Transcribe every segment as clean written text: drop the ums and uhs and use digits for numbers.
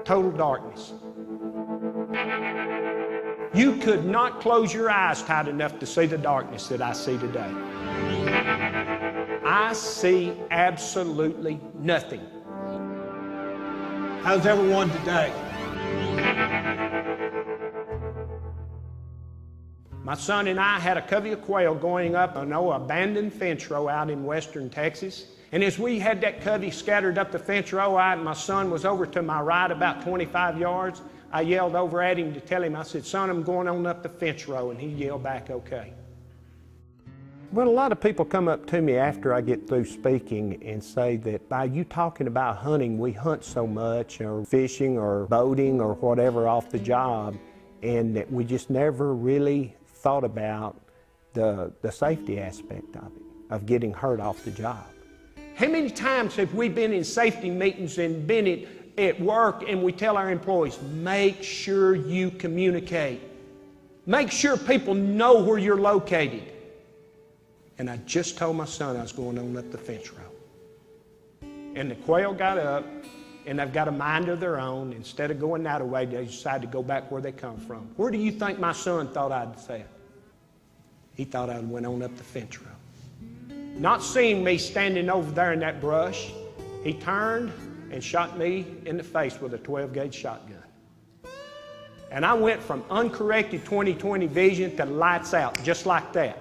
total darkness. You could not close your eyes tight enough to see the darkness that I see today. I see absolutely nothing. How's everyone today? My son and I had a covey of quail going up an abandoned fence row out in western Texas. And as we had that covey scattered up the fence row, my son was over to my right about 25 yards. I yelled over at him to tell him, I said, son, I'm going on up the fence row. And he yelled back, okay. Well, a lot of people come up to me after I get through speaking and say that by you talking about hunting, we hunt so much, or fishing or boating or whatever off the job, and that we just never really thought about the safety aspect of it, of getting hurt off the job. How many times have we been in safety meetings and been at work and we tell our employees, make sure you communicate. Make sure people know where you're located. And I just told my son I was going on up the fence row. And the quail got up, and they've got a mind of their own. Instead of going that way, they decided to go back where they come from. Where do you think my son thought I'd say it? He thought I went on up the fence row. Not seeing me standing over there in that brush, he turned and shot me in the face with a 12-gauge shotgun. And I went from uncorrected 20/20 vision to lights out, just like that.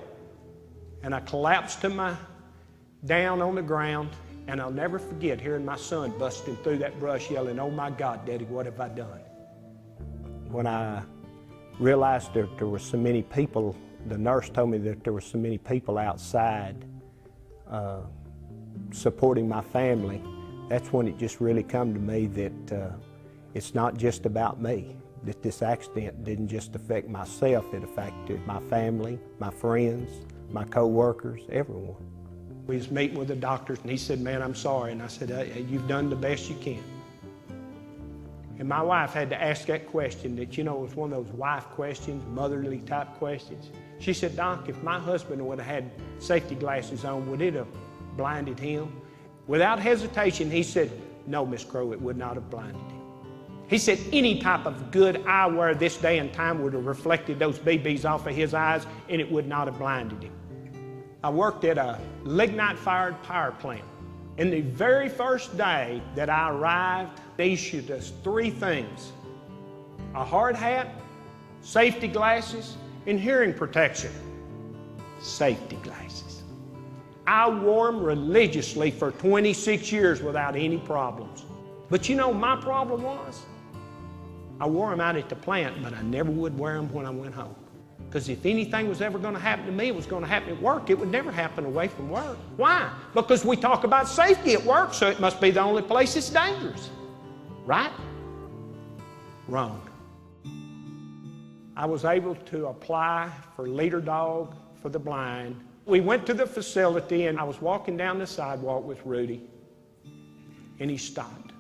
And I collapsed down on the ground, and I'll never forget hearing my son busting through that brush yelling, oh my God, Daddy, what have I done? When I realized that there were so many people, the nurse told me that there were so many people outside supporting my family, that's when it just really come to me that it's not just about me, that this accident didn't just affect myself, it affected my family, my friends, my co-workers, everyone. We was meeting with the doctors, and he said, man, I'm sorry. And I said, hey, you've done the best you can. And my wife had to ask that question that, you know, was one of those wife questions, motherly type questions. She said, Doc, if my husband would have had safety glasses on, would it have blinded him? Without hesitation, he said, no, Miss Crow, it would not have blinded him. He said any type of good eyewear this day and time would have reflected those BBs off of his eyes, and it would not have blinded him. I worked at a lignite-fired power plant. And the very first day that I arrived, they issued us 3 things: a hard hat, safety glasses, and hearing protection. Safety glasses. I wore them religiously for 26 years without any problems. But you know, my problem was, I wore them out at the plant, but I never would wear them when I went home. Because if anything was ever going to happen to me, it was going to happen at work. It would never happen away from work. Why? Because we talk about safety at work, so it must be the only place it's dangerous. Right? Wrong. I was able to apply for leader dog for the blind. We went to the facility, and I was walking down the sidewalk with Rudy, and he stopped.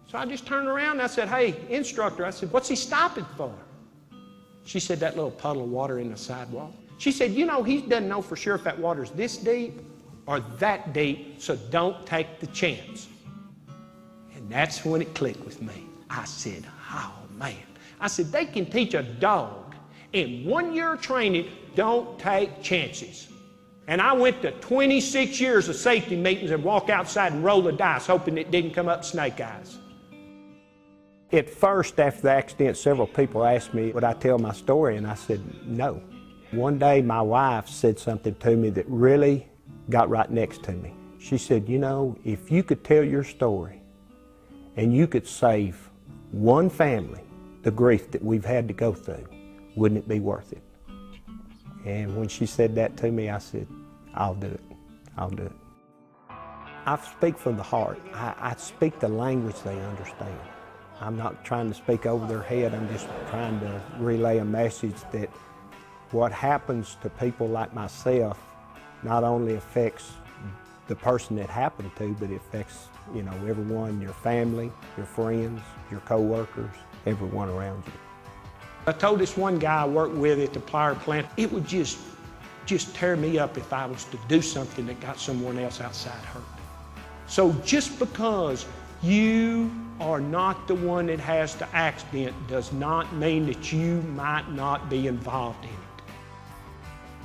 So I just turned around and I said, hey, instructor, I said, what's he stopping for? She said, that little puddle of water in the sidewalk. She said, you know, he doesn't know for sure if that water's this deep or that deep, so don't take the chance. And that's when it clicked with me. I said, oh, man. I said, they can teach a dog in 1 year of training, don't take chances. And I went to 26 years of safety meetings and walk outside and roll the dice, hoping it didn't come up snake eyes. At first, after the accident, several people asked me, would I tell my story? And I said, no. One day, my wife said something to me that really got right next to me. She said, you know, if you could tell your story and you could save one family the grief that we've had to go through, wouldn't it be worth it? And when she said that to me, I said, I'll do it. I'll do it. I speak from the heart. I speak the language they understand. I'm not trying to speak over their head. I'm just trying to relay a message that what happens to people like myself not only affects the person that happened to, but it affects, you know, everyone, your family, your friends, your co-workers, everyone around you. I told this one guy I worked with at the power plant, it would just tear me up if I was to do something that got someone else outside hurt. So just because you are not the one that has the accident does not mean that you might not be involved in it.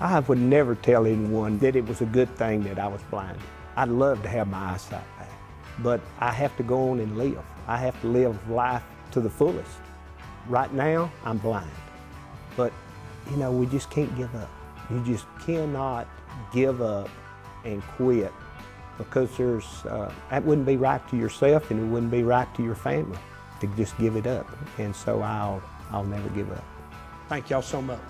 I would never tell anyone that it was a good thing that I was blind. I'd love to have my eyesight back, but I have to go on and live. I have to live life to the fullest. Right now, I'm blind, but you know, we just can't give up. You just cannot give up and quit, because that wouldn't be right to yourself, and it wouldn't be right to your family to just give it up. And so I'll never give up. Thank y'all so much.